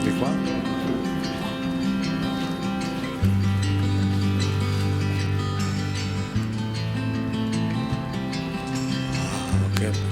Eccoli qua. Ok.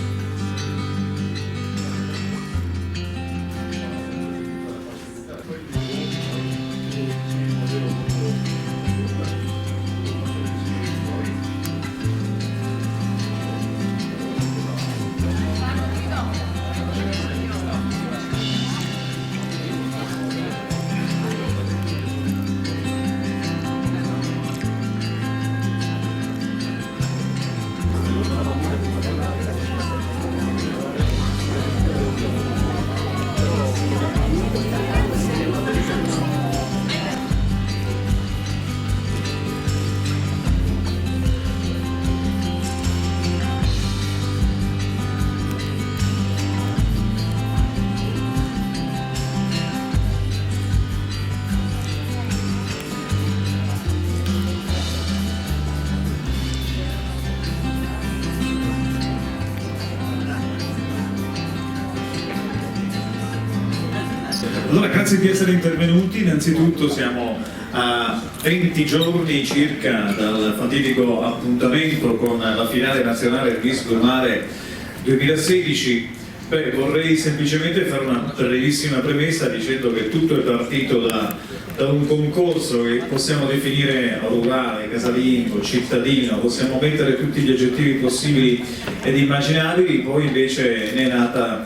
Allora, grazie di essere intervenuti. Innanzitutto siamo a 20 giorni circa dal fatidico appuntamento con la finale nazionale Miss Blu Mare 2016. Vorrei semplicemente fare una brevissima premessa dicendo che tutto è partito da un concorso che possiamo definire rurale, casalingo, cittadino, possiamo mettere tutti gli aggettivi possibili ed immaginabili, poi invece è nata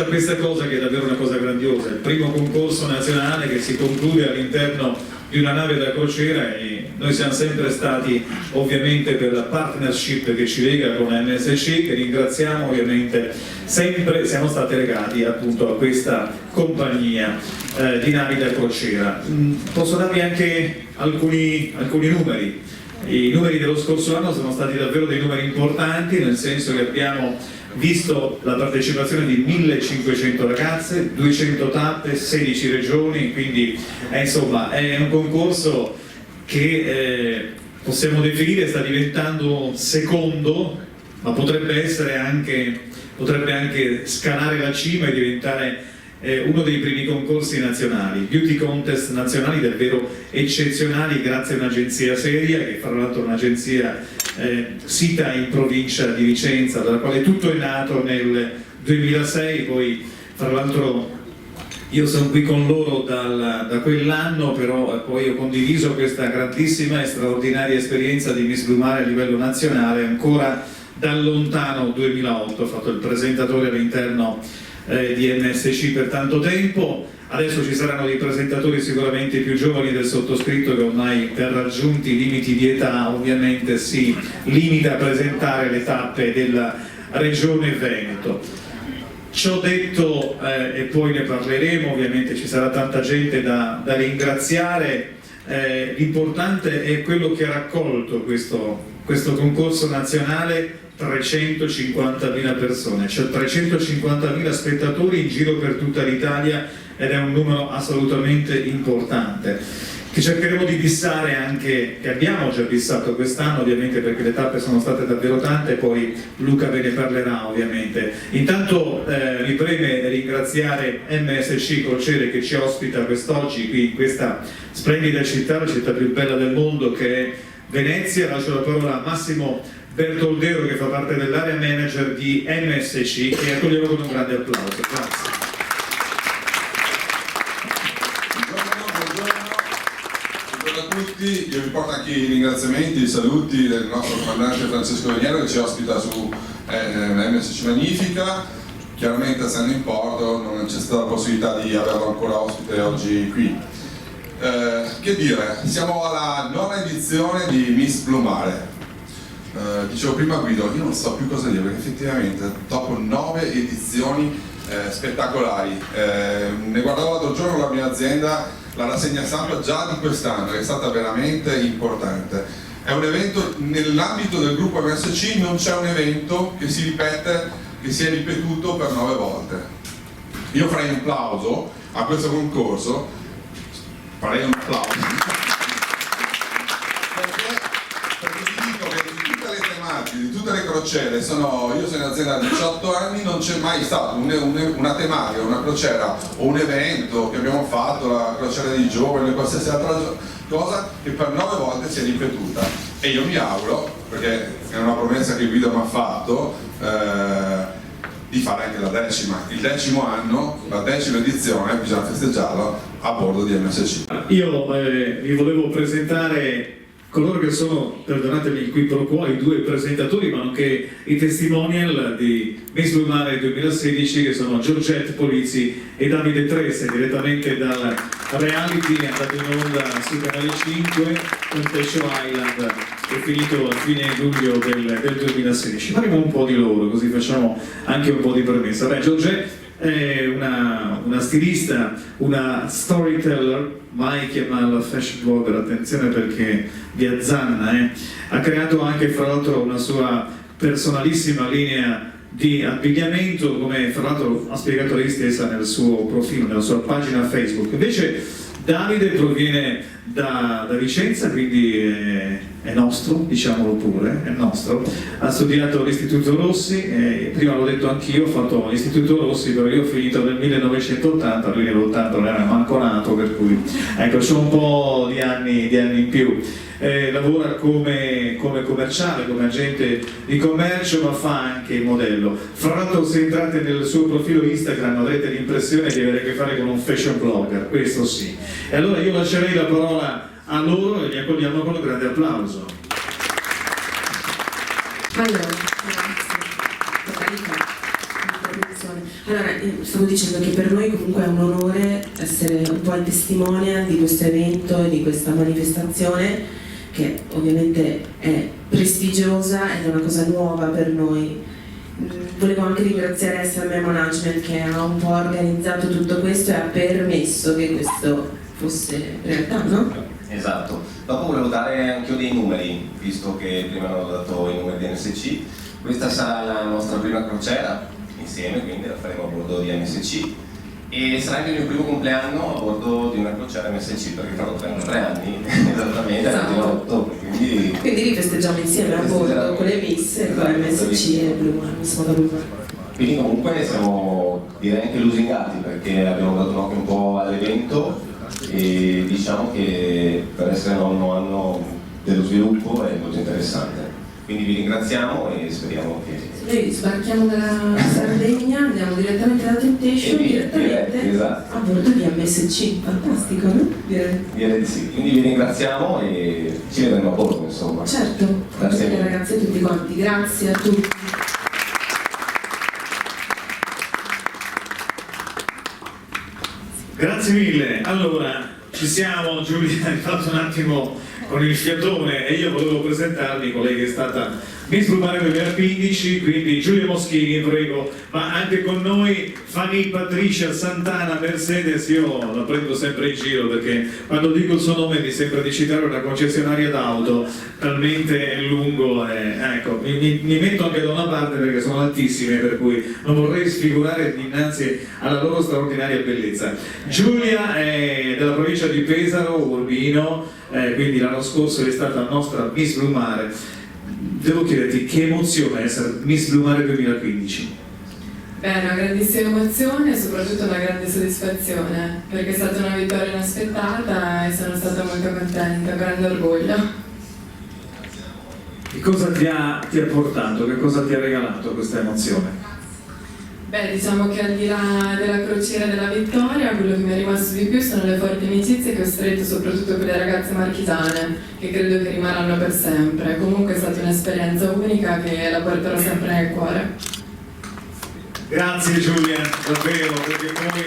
questa cosa che è davvero una cosa grandiosa, il primo concorso nazionale che si conclude all'interno di una nave da crociera, e noi siamo sempre stati ovviamente per la partnership che ci lega con MSC, che ringraziamo ovviamente, sempre siamo stati legati appunto a questa compagnia di navi da crociera. Posso darvi anche alcuni numeri. I numeri dello scorso anno sono stati davvero dei numeri importanti, nel senso che abbiamo visto la partecipazione di 1500 ragazze, 200 tappe, 16 regioni, quindi insomma è un concorso che possiamo definire sta diventando secondo, ma potrebbe anche scalare la cima e diventare uno dei primi concorsi nazionali, beauty contest nazionali davvero eccezionali, grazie a un'agenzia seria, che fra l'altro è un'agenzia sita in provincia di Vicenza, dalla quale tutto è nato nel 2006, poi fra l'altro io sono qui con loro da quell'anno, però poi ho condiviso questa grandissima e straordinaria esperienza di Miss Blu Mare a livello nazionale ancora dal lontano 2008, ho fatto il presentatore all'interno di MSC per tanto tempo. Adesso ci saranno dei presentatori sicuramente più giovani del sottoscritto, che ormai per raggiunti limiti di età ovviamente si limita a presentare le tappe della Regione Veneto. Ciò detto, e poi ne parleremo, ovviamente ci sarà tanta gente da ringraziare, l'importante è quello che ha raccolto questo concorso nazionale: 350.000 persone, cioè 350.000 spettatori in giro per tutta l'Italia, ed è un numero assolutamente importante che cercheremo di bissare anche, che abbiamo già bissato quest'anno ovviamente, perché le tappe sono state davvero tante, poi Luca ve ne parlerà ovviamente. Intanto mi preme ringraziare MSC Crociere che ci ospita quest'oggi qui in questa splendida città, la città più bella del mondo che è Venezia. Lascio la parola a Massimo Bertoldero, che fa parte dell'area manager di MSC, che accogliamo con un grande applauso. Grazie. Buongiorno a tutti, io vi porto anche i ringraziamenti, i saluti del nostro comandante Francesco Veniero, che ci ospita su MSC Magnifica. Chiaramente, essendo in porto, non c'è stata la possibilità di averlo ancora ospite oggi qui. Che dire, siamo alla 9ª edizione di Miss Blu Mare. Dicevo prima Guido, io non so più cosa dire, perché effettivamente dopo 9 edizioni spettacolari, ne guardavo l'altro giorno la mia azienda, la rassegna stampa già di quest'anno è stata veramente importante. È un evento, nell'ambito del gruppo MSC non c'è un evento che si ripete, che si è ripetuto per 9 volte. Io farei un applauso a questo concorso, farei un applauso. Perché vi dico che di tutte le tematiche di tutte le crociere, io sono in azienda da 18 anni, non c'è mai stato una tematica, una crociera o un evento che abbiamo fatto, la crociera dei giovani, qualsiasi altra cosa che per 9 volte si è ripetuta. E io mi auguro, perché è una promessa che Guido mi ha fatto, di fare anche la 10ª, il 10° anno, la 10ª edizione, bisogna festeggiarlo a bordo di MSC. Io vi volevo presentare coloro che sono, perdonatemi il qui pro quo, i 2 presentatori, ma anche i testimonial di Miss Blue Mare 2016, che sono Giorgette Polizzi e Davide Tresse, direttamente dal reality andato in onda su Canale 5, Temptation Island, è finito a fine luglio del 2016. Parliamo un po' di loro, così facciamo anche un po' di premessa. Beh, Giorgette è una stilista, una storyteller, mai chiamarla fashion blogger, attenzione perché vi azzanna, ha creato anche fra l'altro una sua personalissima linea di abbigliamento, come fra l'altro ha spiegato lei stessa nel suo profilo, nella sua pagina Facebook. Invece Davide proviene da Vicenza, quindi è nostro, diciamolo pure, è nostro. Ha studiato all'Istituto Rossi, prima l'ho detto anch'io, ho fatto l'Istituto Rossi, però io ho finito nel 1980, lui nell'80 non era manco nato, per cui ecco, c'ho un po' di anni in più. Lavora come commerciale, come agente di commercio, ma fa anche il modello. Fra l'altro, se entrate nel suo profilo Instagram avrete l'impressione di avere a che fare con un fashion blogger, questo sì. E allora io lascerei la parola a loro e li accogliamo con un grande applauso. Allora, stavo dicendo che per noi comunque è un onore essere un po' il testimonial di questo evento e di questa manifestazione, che ovviamente è prestigiosa ed è una cosa nuova per noi. Volevo anche ringraziare SMM Management, che ha un po' organizzato tutto questo e ha permesso che questo fosse realtà, no? Esatto. Dopo volevo dare anche io dei numeri, visto che prima hanno dato i numeri di MSC. Questa sarà la nostra prima crociera insieme, quindi la faremo a bordo di MSC, e sarà anche il mio primo compleanno a bordo di una crociera MSC, perché farò 33 anni esattamente, Esatto. il 29 ottobre, quindi li festeggiamo insieme a bordo con le Miss e con MSC e Blue Mare. quindi comunque siamo, direi, anche lusingati, perché abbiamo dato un occhio un po' all'evento e diciamo che per essere il 9° anno dello sviluppo è molto interessante. Quindi vi ringraziamo e speriamo che... Noi sbarchiamo dalla Sardegna, andiamo direttamente da Temptation, direttamente esatto, a bordo di MSC. Fantastico, no? direi di sì. Quindi vi ringraziamo e ci vedremo a bordo, insomma. Certo, Grazie mille. ragazzi a tutti quanti, grazie a tutti. Grazie mille. Allora, ci siamo, Giulia, hai fatto un attimo con il fiatone e io volevo presentarvi con lei che è stata Miss Blue Mare 2015, quindi Giulia Moschini, prego, ma anche con noi Fanny Patricia Santana Mercedes. Io la prendo sempre in giro perché quando dico il suo nome mi sembra di citare una concessionaria d'auto, talmente è lungo, ecco, mi metto anche da una parte perché sono altissime, per cui non vorrei sfigurare dinanzi alla loro straordinaria bellezza. Giulia è della provincia di Pesaro, Urbino, quindi l'anno scorso è stata nostra Miss Blue Mare. Devo chiederti che emozione è essere Miss Blue Mare 2015? Beh, è una grandissima emozione e soprattutto una grande soddisfazione, perché è stata una vittoria inaspettata e sono stata molto contenta, grande orgoglio. Che cosa ti ha portato, che cosa ti ha regalato questa emozione? Beh, diciamo che al di là della crociera della vittoria, quello che mi è rimasto di più sono le forti amicizie che ho stretto soprattutto con le ragazze marchigiane, che credo che rimarranno per sempre. Comunque è stata un'esperienza unica che la porterò sempre nel cuore. Grazie Giulia, davvero, perché poi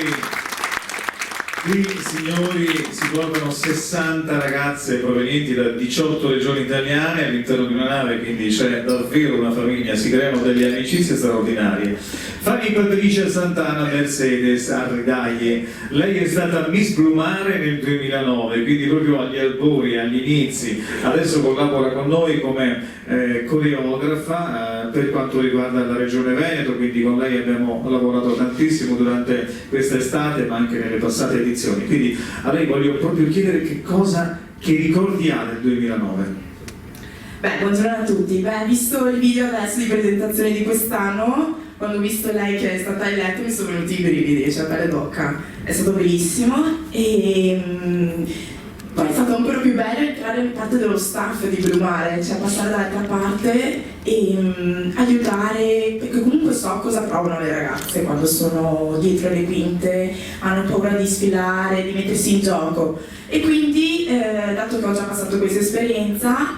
qui, signori, si portano 60 ragazze provenienti da 18 regioni italiane all'interno di una nave, quindi c'è davvero una famiglia, si creano delle amicizie straordinarie. Fanny Patricia Santana Mercedes Arridaglie, lei è stata Miss Blue Mare nel 2009, quindi proprio agli albori, agli inizi. Adesso collabora con noi come coreografa per quanto riguarda la regione Veneto, quindi con lei abbiamo lavorato tantissimo durante questa estate ma anche nelle passate edizioni. Quindi a lei voglio proprio chiedere che ricordi ha del 2009? Buongiorno a tutti. Visto il video adesso di presentazione di quest'anno, quando ho visto lei che è stata eletta mi sono venuti i brividi, cioè pelle d'oca. È stato bellissimo e poi è stato ancora più bello entrare in parte dello staff di Blue Mare, cioè passare dall'altra parte e aiutare, perché comunque so cosa provano le ragazze quando sono dietro le quinte, hanno paura di sfilare, di mettersi in gioco. E quindi, dato che ho già passato questa esperienza,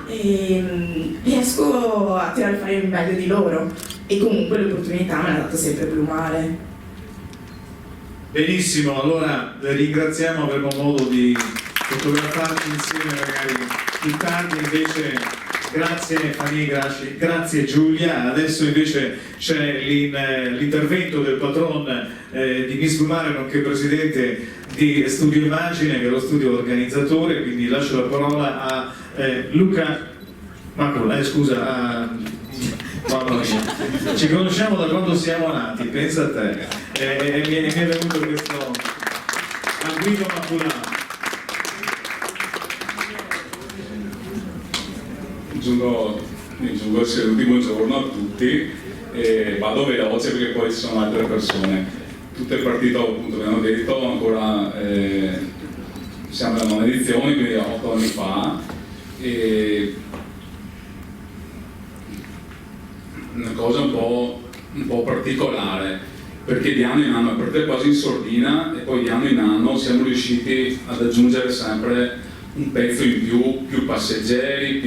riesco a tirare fuori il meglio di loro e comunque l'opportunità me l'ha data sempre Blue Mare. Benissimo, allora ringraziamo, avremo modo di fotografarci insieme magari più tardi. Invece grazie Fanny, grazie Giulia. Adesso invece c'è l'intervento del patron di Miss Blue Mare, nonché presidente di Studio Immagine, che è lo studio organizzatore, quindi lascio la parola a Luca Macula, scusa, mamma mia, ci conosciamo da quando siamo nati, pensa a te, e mi è venuto questo a Guido Macula. Giungo il saluto, buongiorno a tutti, vado veloce perché poi ci sono altre persone. Tutto è partito, appunto, abbiamo detto, ancora siamo alla 9ª edizione, quindi 8 anni fa, e una cosa un po' particolare, perché di anno in anno, perché quasi in sordina, e poi di anno in anno siamo riusciti ad aggiungere sempre un pezzo in più passeggeri,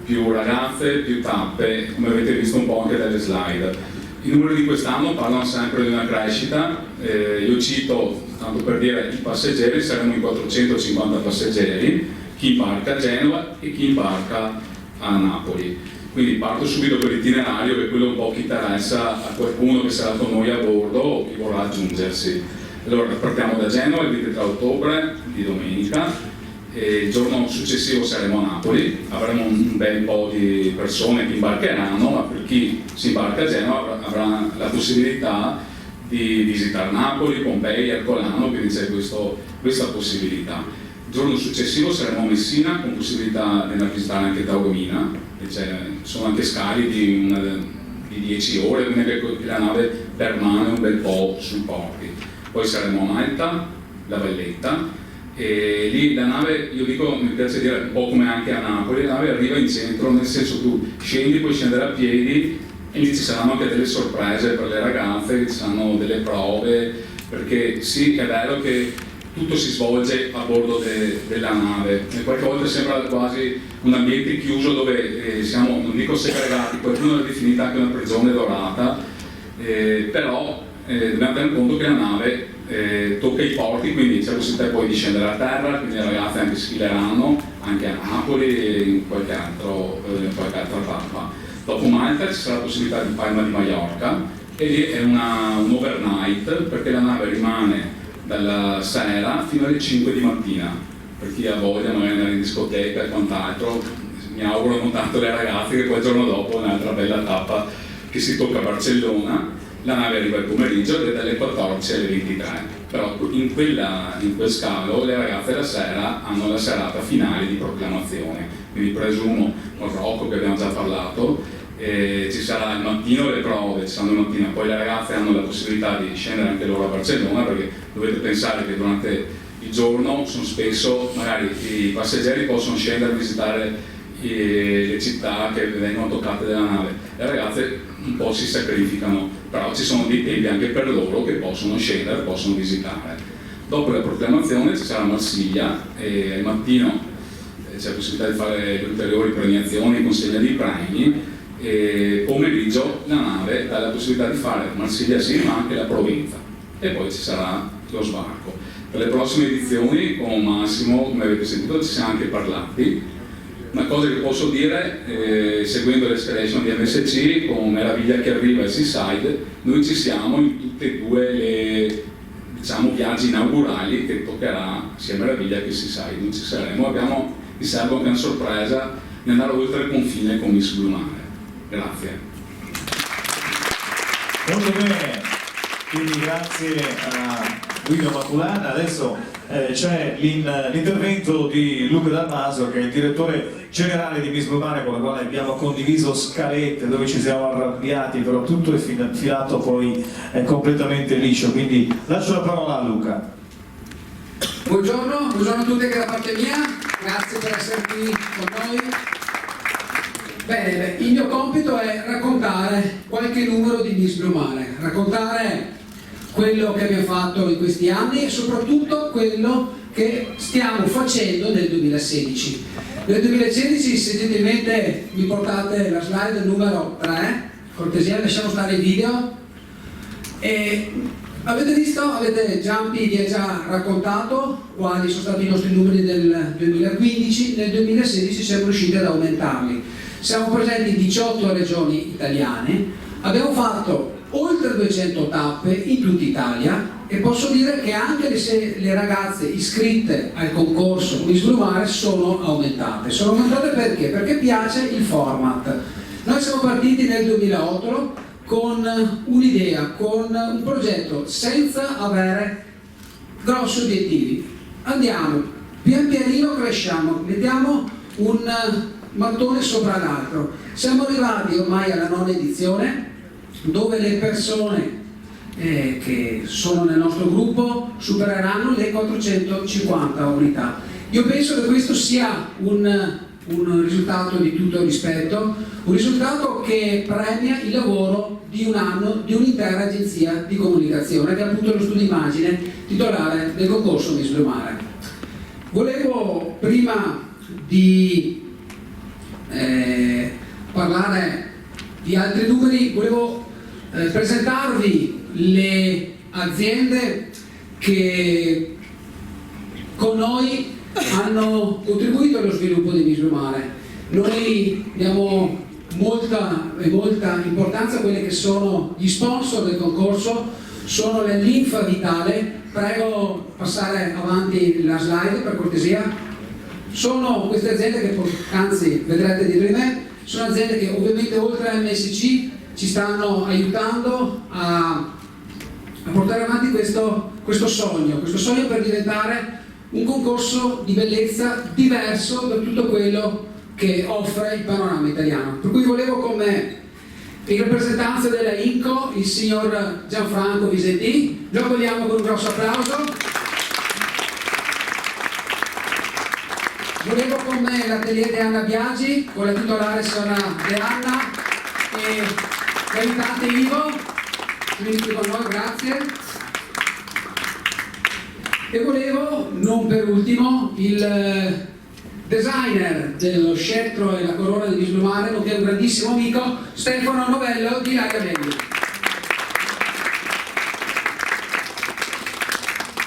più ragazze, più tappe, come avete visto un po' anche dalle slide. I numeri di quest'anno parlano sempre di una crescita, io cito, tanto per dire, i passeggeri, saremo in 450 passeggeri, chi imbarca a Genova e chi imbarca a Napoli. Quindi parto subito per l'itinerario, che è quello un po' che interessa a qualcuno che sarà con noi a bordo o chi vorrà aggiungersi. Allora partiamo da Genova il 23 ottobre, di domenica, e il giorno successivo saremo a Napoli, avremo un bel po' di persone che imbarcheranno, ma per chi si imbarca a Genova avrà la possibilità di visitare Napoli, Pompei, Ercolano, quindi c'è questa possibilità. Il giorno successivo saremo a Messina, con possibilità di andare a visitare anche Taormina, e sono anche scali di 10 ore, quindi la nave permane un bel po' sui porti. Poi saremo a Malta, La Valletta, e lì la nave, io dico, mi piace dire un po' come anche a Napoli, la nave arriva in centro, nel senso tu scendi, puoi scendere a piedi e lì ci saranno anche delle sorprese per le ragazze, ci saranno delle prove, perché sì, è vero che tutto si svolge a bordo della nave e qualche volta sembra quasi un ambiente chiuso dove siamo, non dico segregati, qualcuno l'ha definita anche una prigione dorata, però dobbiamo tenere conto che la nave tocca i porti, quindi c'è la possibilità poi di scendere a terra, quindi le ragazze anche sfileranno anche a Napoli e in qualche altra tappa. Dopo Malta ci sarà la possibilità di Palma di Mallorca e lì è un overnight, perché la nave rimane dalla sera fino alle 5 di mattina, per chi ha voglia magari andare in discoteca e quant'altro. Mi auguro non tanto le ragazze, che poi il giorno dopo un'altra bella tappa che si tocca a Barcellona. La nave arriva il pomeriggio ed è dalle 14 alle 23, però in quel scalo le ragazze la sera hanno la serata finale di proclamazione, quindi presumo Marocco, che abbiamo già parlato, ci sarà il mattino le prove, ci saranno il mattino, poi le ragazze hanno la possibilità di scendere anche loro a Barcellona, perché dovete pensare che durante il giorno sono spesso, magari i passeggeri possono scendere a visitare le città che vengono toccate dalla nave, le ragazze un po' si sacrificano, però ci sono dei tempi anche per loro che possono scendere, possono visitare. Dopo la proclamazione ci sarà Marsiglia e al mattino c'è la possibilità di fare le ulteriori premiazioni, consegna di premi, e pomeriggio la nave dà la possibilità di fare Marsiglia sì, ma anche la Provenza, e poi ci sarà lo sbarco. Per le prossime edizioni con Massimo, come avete sentito, ci siamo anche parlati. Una cosa che posso dire, seguendo l'escalation di MSC, con Meraviglia che arriva e Seaside, noi ci siamo in tutte e due le viaggi inaugurali che toccherà sia Meraviglia che Seaside. Non ci saremo, abbiamo di serbo anche una sorpresa di andare oltre il confine con Miss Blue Mare. Grazie. Molto bene, quindi grazie a Guido Maculana. Adesso c'è l'intervento di Luca Dalmaso, che è il direttore generale di Miss Blumare, con la quale abbiamo condiviso scalette dove ci siamo arrabbiati, però tutto è filato poi completamente liscio, quindi lascio la parola a Luca. Buongiorno a tutti anche da parte mia, grazie per essere qui con noi. Bene, il mio compito è raccontare qualche numero di Miss Blumare, raccontare quello che abbiamo fatto in questi anni e soprattutto quello che stiamo facendo nel 2016. Nel 2016, se gentilmente mi portate la slide numero 3, cortesia, lasciamo stare il video. E avete visto, Giampi vi ha già raccontato quali sono stati i nostri numeri del 2015, nel 2016 siamo riusciti ad aumentarli. Siamo presenti in 18 regioni italiane, abbiamo fatto oltre 200 tappe in tutta Italia e posso dire che anche le ragazze iscritte al concorso Miss Blumare sono aumentate. Sono aumentate perché? Perché piace il format. Noi siamo partiti nel 2008 con un'idea, con un progetto senza avere grossi obiettivi. Andiamo, pian pianino cresciamo, mettiamo un mattone sopra l'altro. Siamo arrivati ormai alla 9ª edizione, dove le persone che sono nel nostro gruppo supereranno le 450 unità. Io penso che questo sia un risultato di tutto rispetto, un risultato che premia il lavoro di un anno di un'intera agenzia di comunicazione, che è appunto lo studio immagine titolare del concorso Miss Blumare. Volevo, prima di parlare di altri numeri, volevo presentarvi le aziende che con noi hanno contribuito allo sviluppo di Miss Blumare. Noi diamo molta importanza a quelli che sono gli sponsor del concorso, sono la Linfa Vitale. Prego passare avanti la slide per cortesia. Sono queste aziende che anzi vedrete dietro di me, sono aziende che ovviamente oltre a MSC ci stanno aiutando a portare avanti questo sogno per diventare un concorso di bellezza diverso da tutto quello che offre il panorama italiano. Per cui volevo con me, in rappresentanza della INCO, il signor Gianfranco Visetti. Lo accogliamo con un grosso applauso. Volevo con me l'atelier di Anna Biagi, con la titolare signora De Anna e l'aiutante Ivo. Venite con noi, grazie. E volevo, non per ultimo, il designer dello scettro e la corona di Miss Blumare, nonché un grandissimo amico, Stefano Novello di Ilaria Meglio.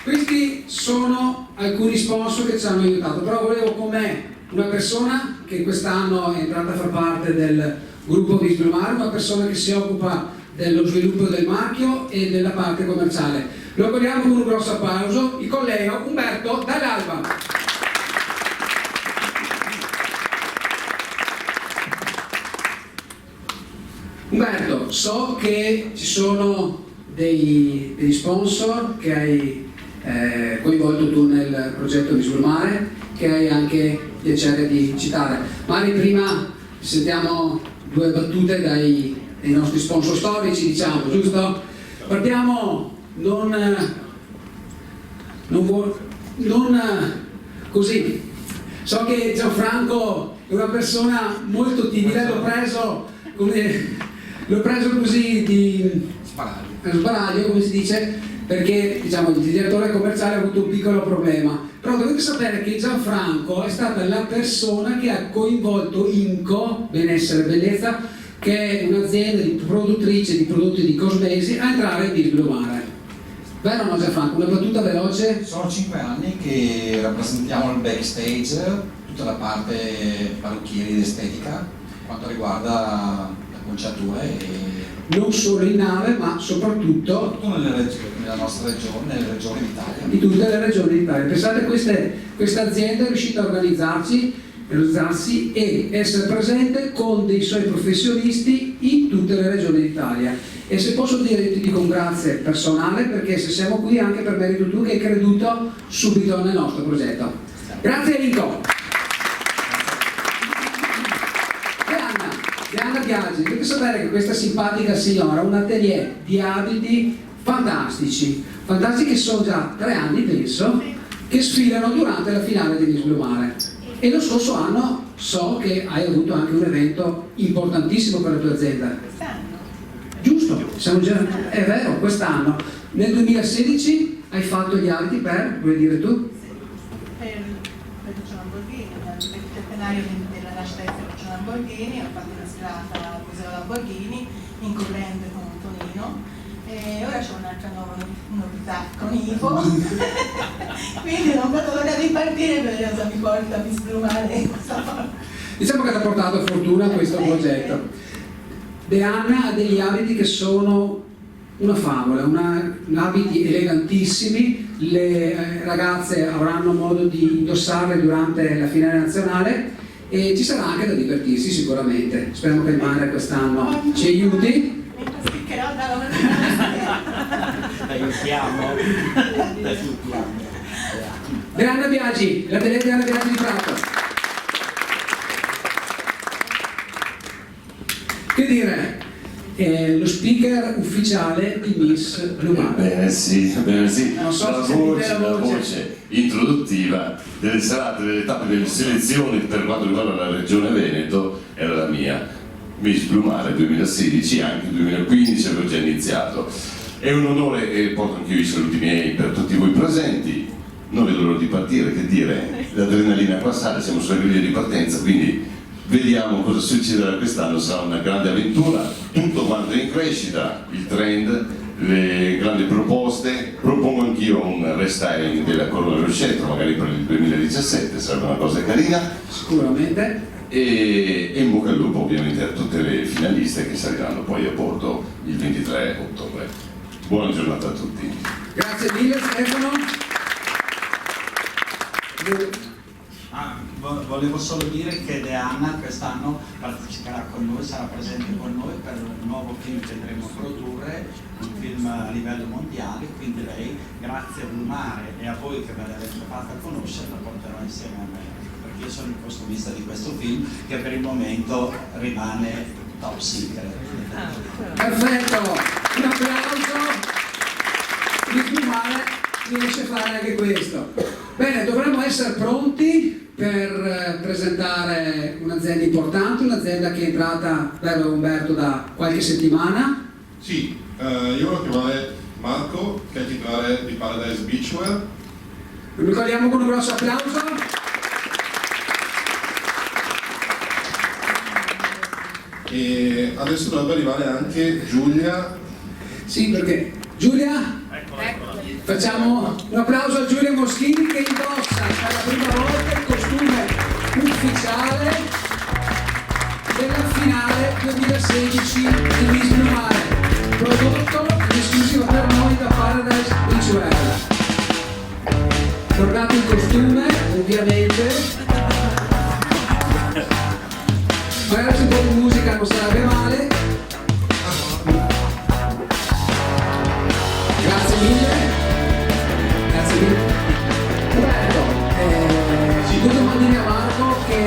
Questi sono alcuni sponsor che ci hanno aiutato, però volevo con me una persona che quest'anno è entrata a far parte del gruppo Miss Blumare, una persona che si occupa dello sviluppo del marchio e della parte commerciale. Lo accogliamo con un grosso applauso, il collega Umberto Dall'Alba. Umberto, so che ci sono degli sponsor che hai coinvolto tu nel progetto Miss Blumare, che hai anche piacere di citare. Magari prima sentiamo due battute dai nostri sponsor storici, diciamo, giusto? Partiamo non così. So che Gianfranco è una persona molto timida, l'ho preso così di sbaraglio, come si dice, perché diciamo il direttore commerciale ha avuto un piccolo problema. Però dovete sapere che Gianfranco è stata la persona che ha coinvolto INCO, Benessere e Bellezza, che è un'azienda di produttrice di prodotti di cosmesi, a entrare in Miss Blumare. Vero o no Gianfranco? Una battuta veloce? Sono 5 anni che rappresentiamo il backstage, tutta la parte parrucchieri ed estetica, quanto riguarda l'acconciature e non solo in nave, ma soprattutto nella nostra regione, nelle regioni d'Italia. In tutte le regioni d'Italia. Pensate, questa azienda è riuscita a organizzarsi e essere presente con dei suoi professionisti in tutte le regioni d'Italia. E se posso dire, ti dico un grazie personale, perché se siamo qui è anche per merito tu che hai creduto subito nel nostro progetto. Grazie Enrico. Diana Biagi, dovete sapere che questa simpatica signora ha un atelier di abiti fantastici che sono già 3 anni penso, che sfilano durante la finale di Miss Blue Mare. E lo scorso anno so che hai avuto anche un evento importantissimo per la tua azienda. Giusto, siamo già, è vero, quest'anno. Nel 2016 hai fatto gli abiti per, vuoi dire tu? Per Lucio Lamborghini, per il centenario della nascita di Lucio Lamborghini, ho fatto una sfilata al Museo Lamborghini in corrente con Tonino. E ora c'è un'altra novità con Ivo, quindi non vedo l'ora di partire per vedere cosa mi porta a Miss Blue Mare. Diciamo che ti ha portato fortuna questo progetto. Deanna ha degli abiti che sono una favola, abiti elegantissimi, le ragazze avranno modo di indossarle durante la finale nazionale e ci sarà anche da divertirsi sicuramente. Speriamo che il mare quest'anno ci aiuti. Aiutiamo. Deanna Biagi, l'atelier Deanna Biagi di Prato. Che dire? Lo speaker ufficiale di Miss Blue Mare. Bene sì. Non so la se voce introduttiva delle serate, delle tappe delle selezioni per quanto riguarda la regione Veneto era la mia. Miss Blue Mare 2016, anche 2015 avevo già iniziato. È un onore e porto anche io i saluti miei per tutti voi presenti. Non vedo l'ora di partire, che dire, l'adrenalina qua sale, siamo sulla griglia di partenza, quindi vediamo cosa succederà quest'anno, sarà una grande avventura, tutto quanto è in crescita, il trend, le grandi proposte. Propongo anch'io un restyling della corona dello scettro, magari per il 2017, sarebbe una cosa carina. Sicuramente. E in bocca al lupo ovviamente a tutte le finaliste che saliranno poi a bordo il 23 ottobre. Buona giornata a tutti. Grazie mille Stefano. Volevo solo dire che Deanna quest'anno parteciperà con noi, sarà presente con noi per un nuovo film che andremo a produrre, un film a livello mondiale, quindi lei, grazie a Blue Mare e a voi che ve l'avete fatta conoscere, la porterò insieme a me. Io sono il costumista di questo film che per il momento rimane top secret. Perfetto, un applauso. Miss Blue Mare riesce a fare anche questo. Bene, dovremmo essere pronti per presentare un'azienda importante, un'azienda che è entrata, vero Umberto, da qualche settimana. Sì, io voglio chiamare Marco, che è titolare di Paradise Beachwear. Lo ricordiamo con un grosso applauso. E adesso dovrebbe arrivare anche Giulia. Sì, perché Giulia? Facciamo un applauso a Giulia Moschini che indossa per la prima volta il costume ufficiale della finale 2016 di Miss Blue Mare, prodotto in esclusiva per noi da Paradise Beachwear. Guardate il costume, ovviamente. Magari un po' di musica non sarebbe male. Grazie mille. Roberto, tu domandini a Marco che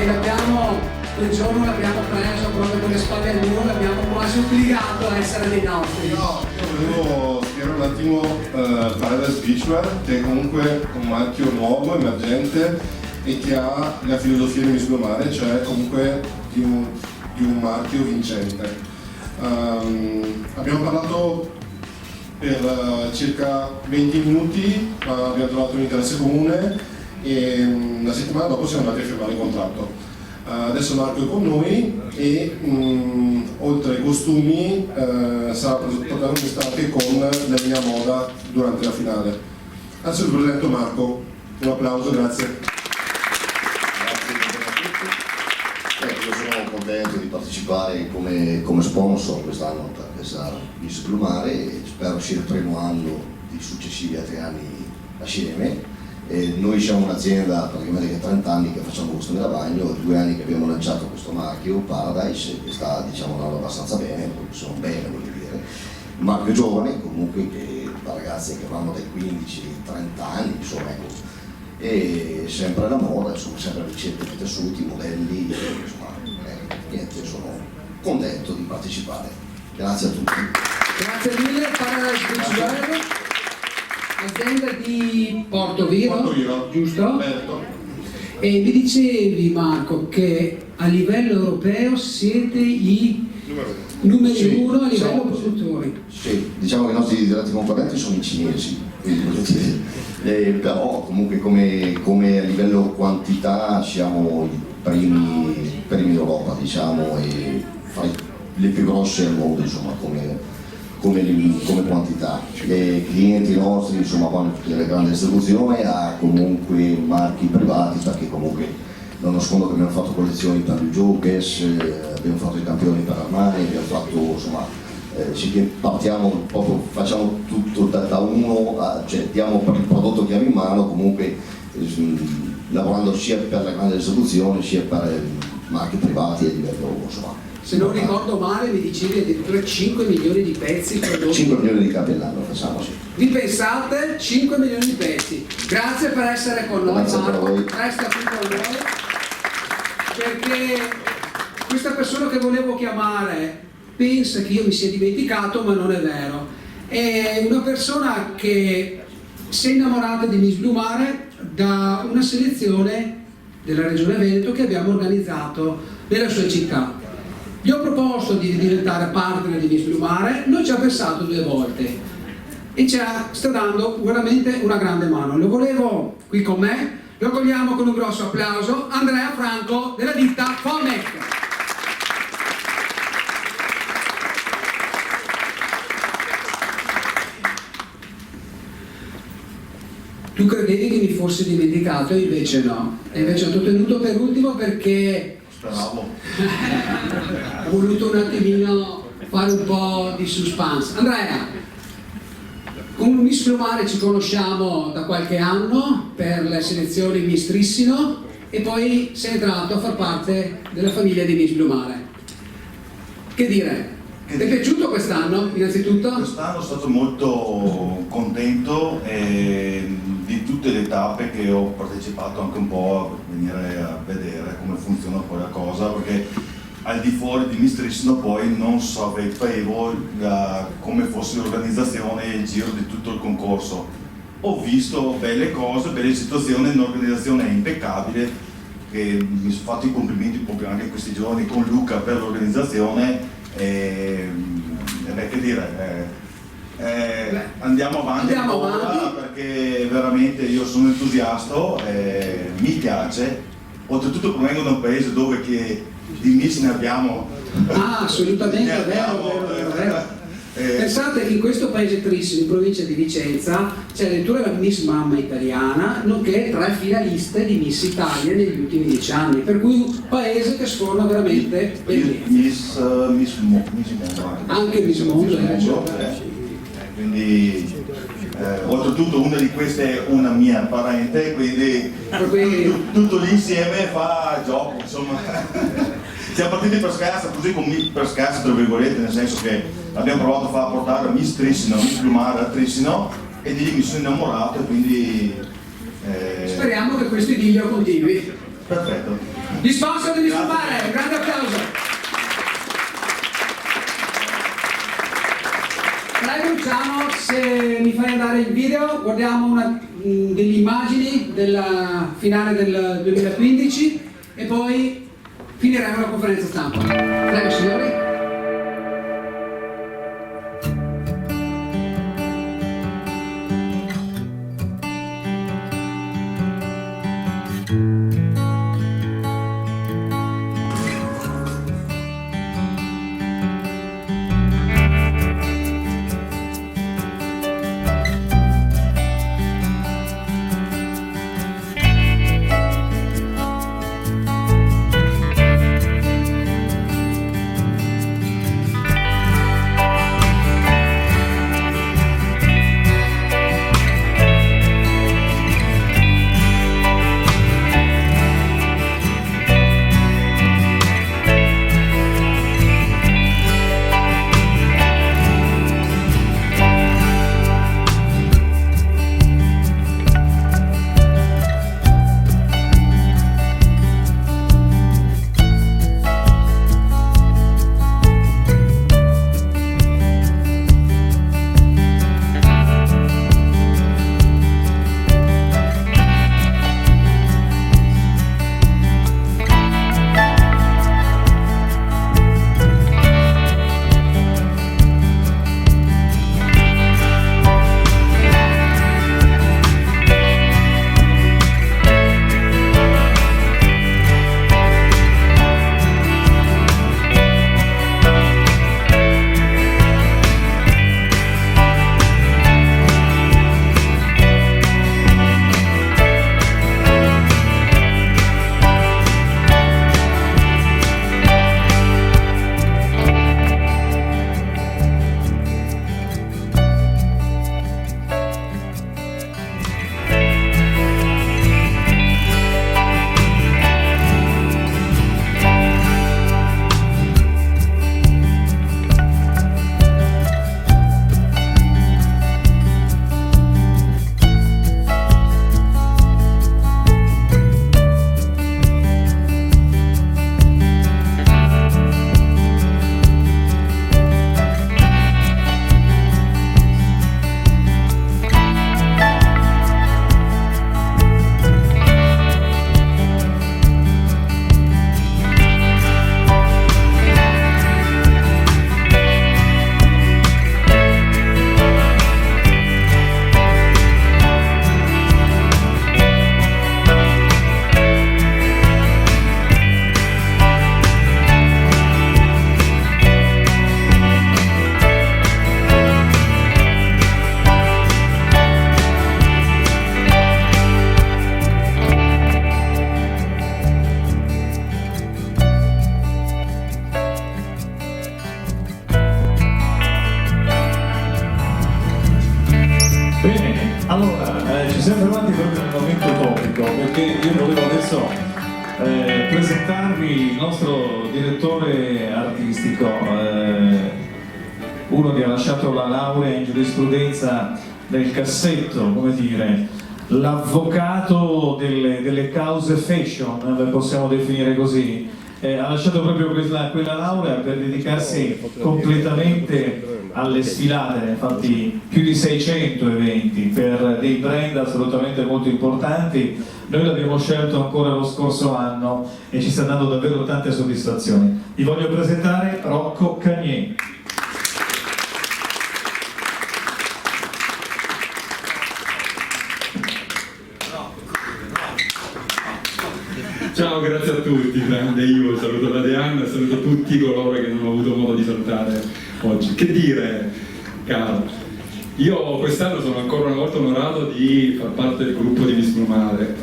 quel giorno l'abbiamo preso proprio con le spalle al muro, l'abbiamo quasi obbligato a essere dei nostri. No, io volevo spiegare un attimo Paradise Beachwear, che è comunque un marchio nuovo, emergente e che ha la filosofia di Miss Blue Mare, cioè comunque di un marchio vincente. Abbiamo parlato per circa 20 minuti, abbiamo trovato un interesse comune e la settimana dopo siamo andati a firmare il contratto. Adesso Marco è con noi e oltre ai costumi sarà protagonista anche con la linea moda durante la finale. Adesso vi presento Marco, un applauso, grazie. Io sono contento di partecipare come sponsor quest'anno per questa Miss Blue Mare e spero sia il primo anno di successivi altri anni assieme. Noi siamo un'azienda praticamente che ha 30 anni che facciamo costumi da bagno, 2 anni che abbiamo lanciato questo marchio Paradise che sta andando abbastanza bene, sono bene voglio dire, marchio giovane, comunque che da ragazzi che vanno dai 15 ai 30 anni, insomma, ecco. E sempre alla moda, insomma, sempre ricette di tessuti, modelli, insomma, niente, sono contento di partecipare. Grazie a tutti. Grazie mille, Paradise, azienda di Portoviro, giusto? E mi dicevi, Marco, che a livello europeo siete i numeri uno a livello produttori. Sì, diciamo che i nostri diretti concorrenti sono i cinesi, quindi, però comunque come a livello quantità siamo i primi in Europa, diciamo, e fra le più grosse al mondo, insomma, come quantità. I clienti nostri, insomma, vanno tutte le grandi distribuzioni a comunque marchi privati, perché comunque non nascondo che abbiamo fatto collezioni per il Jokers, abbiamo fatto i campioni per Armani, abbiamo fatto, insomma, partiamo proprio, facciamo tutto da uno, cioè diamo per il prodotto che abbiamo in mano, comunque lavorando sia per la grande distribuzione sia per marchi privati a livello, insomma. Se non ricordo male mi dicevi addirittura 5 milioni di pezzi prodotti. 5 milioni di capi all'anno facciamo, sì. Vi pensate? 5 milioni di pezzi. Grazie per essere con noi, Marco, resta qui con noi, perché questa persona che volevo chiamare pensa che io mi sia dimenticato, ma non è vero. È una persona che si è innamorata di Miss Blue Mare da una selezione della Regione Veneto che abbiamo organizzato nella sua città. Gli ho proposto di diventare partner di Miss Blue Mare, non ci ha pensato 2 volte e ci sta dando veramente una grande mano. Lo volevo qui con me, lo accogliamo con un grosso applauso, Andrea Franco della ditta Fomec. Tu credevi che mi fossi dimenticato, invece no. E invece ho tenuto per ultimo perché speravo. ho voluto un attimino fare un po' di suspense. Andrea, con Miss Blue Mare ci conosciamo da qualche anno per le selezioni Miss Trissino e poi sei entrato a far parte della famiglia di Miss Blue Mare. Che dire? Ti è piaciuto quest'anno, innanzitutto? Quest'anno sono stato molto contento di tutte le tappe che ho partecipato, anche un po' a venire a vedere come funziona poi la cosa, perché al di fuori di Miss Trissino poi non sapevo come fosse l'organizzazione e il giro di tutto il concorso. Ho visto belle cose, belle situazioni, un'organizzazione impeccabile, che mi sono fatto i complimenti proprio anche in questi giorni con Luca per l'organizzazione. Beh, che dire, andiamo avanti perché veramente io sono entusiasta, mi piace, oltretutto provengo da un paese dove che di Miss ne abbiamo. Assolutamente, vero. Pensate che in questo paese Trissino, in provincia di Vicenza, c'è addirittura la Miss Mamma italiana, nonché 3 finaliste di Miss Italia negli ultimi 10 anni, per cui un paese che sforna veramente bellezza. Miss Mondo. Anche Miss Mondo. Quindi oltretutto una di queste è una mia parente, quindi tutto l'insieme fa gioco, insomma. Siamo partiti per scherzo, così per scherzo tra virgolette, nel senso che abbiamo provato a far portare Miss Trissino, Miss Blue Mare a Trissino e di lì mi sono innamorato e quindi speriamo che questo idillio continui. Perfetto. Gli sponsor di Miss Blue Mare, un grande applauso. Prego Luciano, se mi fai andare il video, guardiamo delle immagini della finale del 2015 e poi finiremo la conferenza stampa. Prego signori. perché io volevo adesso presentarvi il nostro direttore artistico, uno che ha lasciato la laurea in giurisprudenza nel cassetto, come dire, l'avvocato delle cause fashion, possiamo definire così. Ha lasciato proprio quella laurea per dedicarsi completamente alle sfilate, infatti più di 600 eventi per dei brand assolutamente molto importanti. Noi l'abbiamo scelto ancora lo scorso anno e ci sta dando davvero tante soddisfazioni. Vi voglio presentare Rocco Cagné. Ciao, grazie a tutti, grande io, saluto la Deanna, saluto tutti coloro che non ho avuto modo di salutare oggi. Che dire, caro, io quest'anno sono ancora una volta onorato di far parte del gruppo di Misblumare.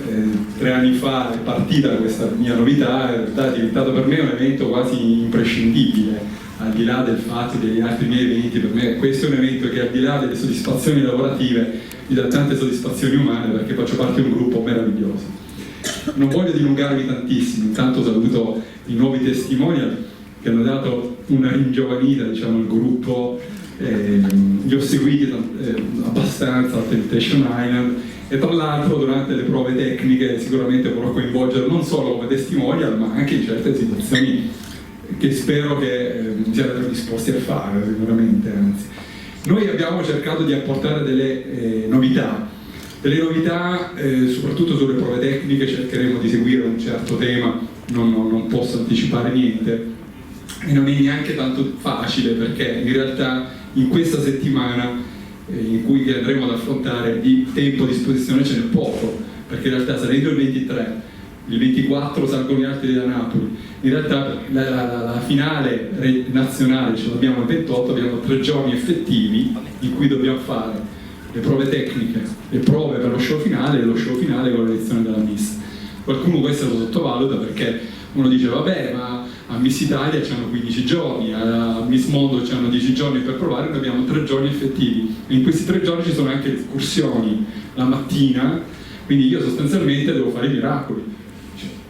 3 anni fa è partita questa mia novità, in realtà è diventato per me un evento quasi imprescindibile, al di là del fatto degli altri miei eventi. Per me questo è un evento che, al di là delle soddisfazioni lavorative, mi dà tante soddisfazioni umane, perché faccio parte di un gruppo meraviglioso. Non voglio dilungarmi tantissimo, intanto saluto i nuovi testimonial che hanno dato una ringiovanita, diciamo, al gruppo. Li ho seguiti abbastanza a Temptation Island, e tra l'altro durante le prove tecniche sicuramente vorrò coinvolgere non solo come testimonial, ma anche in certe situazioni che spero che siano disposti a fare, sicuramente, anzi. Noi abbiamo cercato di apportare delle novità, soprattutto sulle prove tecniche. Cercheremo di seguire un certo tema, non posso anticipare niente, e non è neanche tanto facile, perché in realtà in questa settimana in cui andremo ad affrontare, di tempo a disposizione ce n'è poco, perché in realtà salendo il 23, il 24 salgono gli altri da Napoli, in realtà la finale nazionale ce l'abbiamo il 28, abbiamo 3 giorni effettivi in cui dobbiamo fare le prove tecniche, le prove per lo show finale e lo show finale con l'elezione della Miss. Qualcuno questo lo sottovaluta, perché uno dice vabbè, ma a Miss Italia c'hanno 15 giorni, a Miss Mondo c'hanno 10 giorni per provare, noi abbiamo 3 giorni effettivi, e in questi 3 giorni ci sono anche le escursioni la mattina, quindi io sostanzialmente devo fare i miracoli.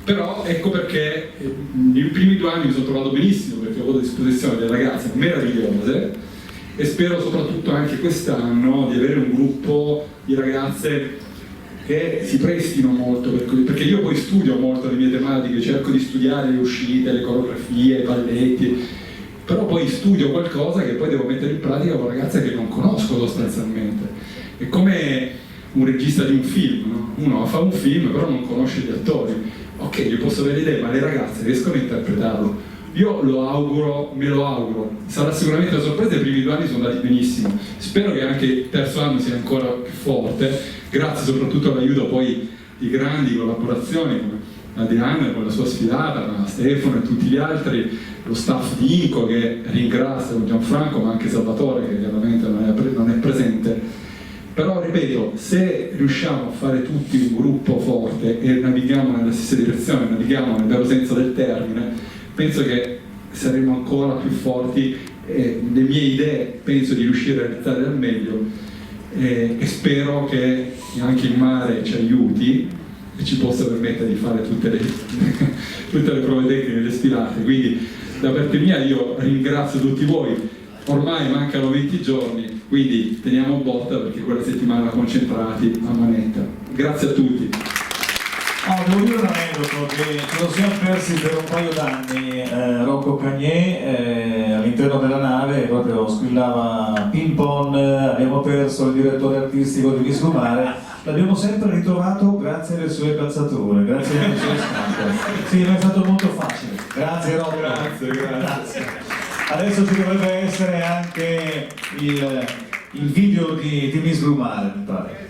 Però ecco perché nei primi 2 anni mi sono trovato benissimo, perché ho avuto a disposizione delle ragazze meravigliose, e spero soprattutto anche quest'anno di avere un gruppo di ragazze che si prestino molto, perché io poi studio molto le mie tematiche, cerco di studiare le uscite, le coreografie, i balletti, però poi studio qualcosa che poi devo mettere in pratica con ragazze che non conosco sostanzialmente. È come un regista di un film, no? Uno fa un film però non conosce gli attori, ok, io posso avere idee, ma le ragazze riescono a interpretarlo. Io me lo auguro, sarà sicuramente una sorpresa. I primi 2 anni sono andati benissimo, spero che anche il terzo anno sia ancora più forte, grazie soprattutto all'aiuto poi di grandi collaborazioni come la Diana con la sua sfilata, la Stefano e tutti gli altri, lo staff di Inco che ringrazio, Gianfranco, ma anche Salvatore che chiaramente non è presente. Però ripeto, se riusciamo a fare tutti un gruppo forte e navighiamo nella stessa direzione, navighiamo nel vero senso del termine, penso che saremo ancora più forti. Le mie idee penso di riuscire a realizzare al meglio, e spero che anche il mare ci aiuti e ci possa permettere di fare tutte le prove tecniche e le sfilate. Quindi da parte mia io ringrazio tutti voi, ormai mancano 20 giorni, quindi teniamo botta, perché quella settimana concentrati a manetta. Grazie a tutti. Devo dire un aneddoto che ce lo siamo persi per un paio d'anni. Rocco Cagné all'interno della nave proprio squillava ping pong, abbiamo perso il direttore artistico di Misblumare, l'abbiamo sempre ritrovato grazie alle sue calzature, grazie alle sue scarpe. Sì, è stato molto facile. Grazie Rocco. Grazie. Adesso ci dovrebbe essere anche il video di Misblumare, mi pare.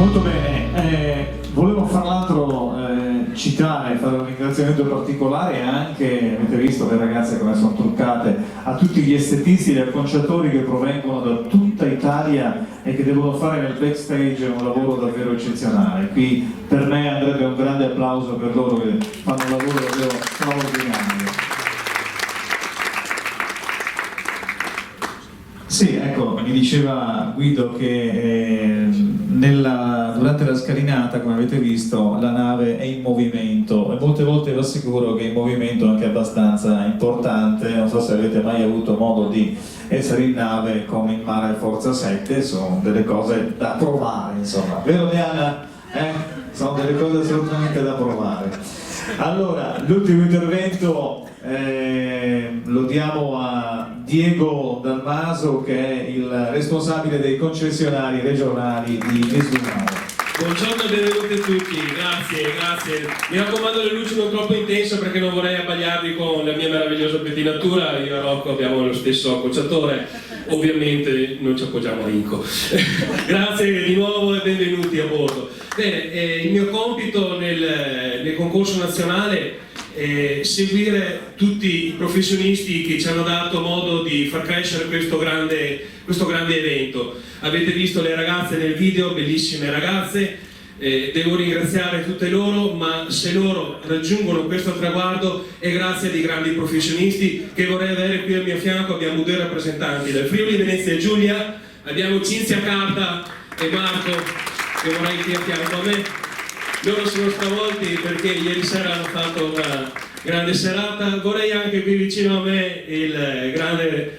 Molto bene, volevo fra l'altro citare, fare un ringraziamento particolare anche, avete visto le ragazze come sono truccate, a tutti gli estetisti e gli acconciatori che provengono da tutta Italia e che devono fare nel backstage un lavoro davvero eccezionale. Qui per me andrebbe un grande applauso per loro che fanno un lavoro davvero straordinario. Sì, ecco, mi diceva Guido che durante la scalinata, come avete visto, la nave è in movimento e molte volte vi assicuro che il movimento è anche abbastanza importante. Non so se avete mai avuto modo di essere in nave come in mare Forza 7, sono delle cose da provare, insomma. Vero Diana? Sono delle cose assolutamente da provare. Allora, l'ultimo intervento lo diamo a Diego Dalmaso, che è il responsabile dei concessionari regionali di Mislumare. Buongiorno e benvenuti a tutti, grazie. Mi raccomando le luci non troppo intense perché non vorrei abbagliarvi con la mia meravigliosa pettinatura. Io e Rocco abbiamo lo stesso accocciatore, ovviamente non ci appoggiamo a Inco. Grazie di nuovo e benvenuti a bordo. Bene, il mio compito nel concorso nazionale è seguire tutti i professionisti che ci hanno dato modo di far crescere questo grande evento. Avete visto le ragazze nel video, bellissime ragazze, devo ringraziare tutte loro, ma se loro raggiungono questo traguardo è grazie a dei grandi professionisti che vorrei avere qui al mio fianco. Abbiamo due rappresentanti del Friuli Venezia Giulia, abbiamo Cinzia Carta e Marco che vorrei qui a fianco a me. Loro sono stravolti perché ieri sera hanno fatto una grande serata. Vorrei anche qui vicino a me il grande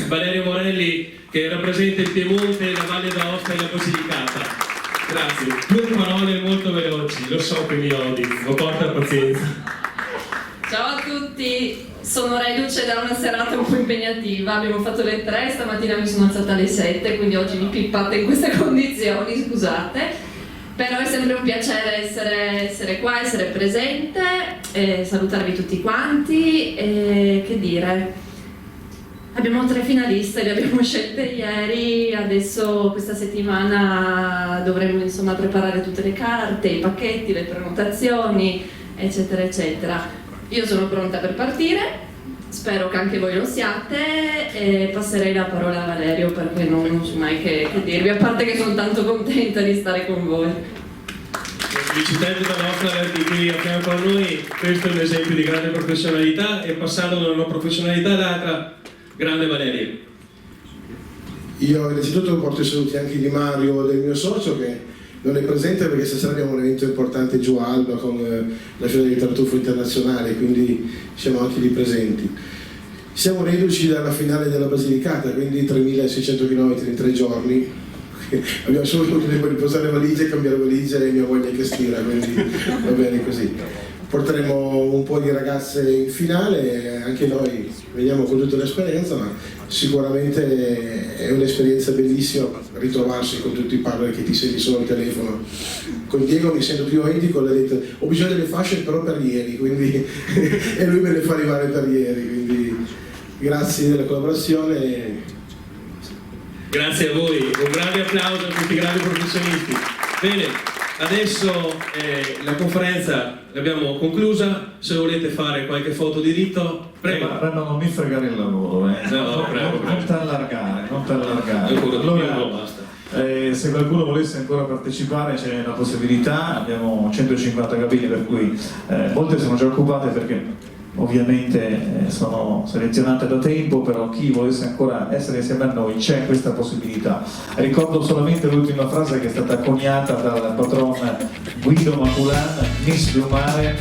Valerio Morelli che rappresenta il Piemonte, la Valle d'Aosta e la Basilicata. Grazie. 2 parole molto veloci, lo so che mi odi, ma porta pazienza. Ciao a tutti, sono reduce da una serata un po' impegnativa, abbiamo fatto le 3, stamattina mi sono alzata alle 7, quindi oggi mi pippate in queste condizioni, scusate. Però è sempre un piacere essere qua, essere presente, salutarvi tutti quanti e che dire, abbiamo 3 finaliste, le abbiamo scelte ieri, adesso questa settimana dovremo insomma preparare tutte le carte, i pacchetti, le prenotazioni, eccetera eccetera. Io sono pronta per partire, spero che anche voi lo siate e passerei la parola a Valerio perché non so mai che dirvi, a parte che sono tanto contenta di stare con voi. Felicità tutta nostra averti qui a fianco a noi, questo è un esempio di grande professionalità e passando da una professionalità all'altra, grande Valerio. Io innanzitutto porto i saluti anche di Mario, del mio socio che non è presente perché stasera abbiamo un evento importante giù a Alba con la Fiera del Tartufo Internazionale, quindi siamo anche lì presenti. Siamo reduci dalla finale della Basilicata, quindi 3.600 km in 3 giorni. Abbiamo solo tempo di riposare valigie, cambiare valigie e mia moglie che stira, quindi va bene così. Porteremo un po' di ragazze in finale, anche noi veniamo con tutta l'esperienza, ma sicuramente è un'esperienza bellissima ritrovarsi con tutti i partner che ti senti solo al telefono. Con Diego mi sento più autentico, l'ha detto ho bisogno delle fasce però per ieri, quindi e lui me le fa arrivare per ieri, quindi grazie della collaborazione. Grazie a voi, un grande applauso a tutti i grandi professionisti. Bene, adesso la conferenza l'abbiamo conclusa, se volete fare qualche foto di rito, prego. Ma non mi fregare il lavoro, No, prego. Non t'allargare. Allora, se qualcuno volesse ancora partecipare c'è la possibilità, abbiamo 150 cabine per cui molte sono già occupate perché ovviamente sono selezionate da tempo, però chi volesse ancora essere insieme a noi c'è questa possibilità. Ricordo solamente l'ultima frase che è stata coniata dal patron Guido Maculan, Mislumare,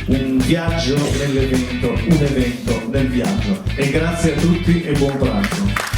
un viaggio nell'evento, un evento nel viaggio. E grazie a tutti e buon pranzo.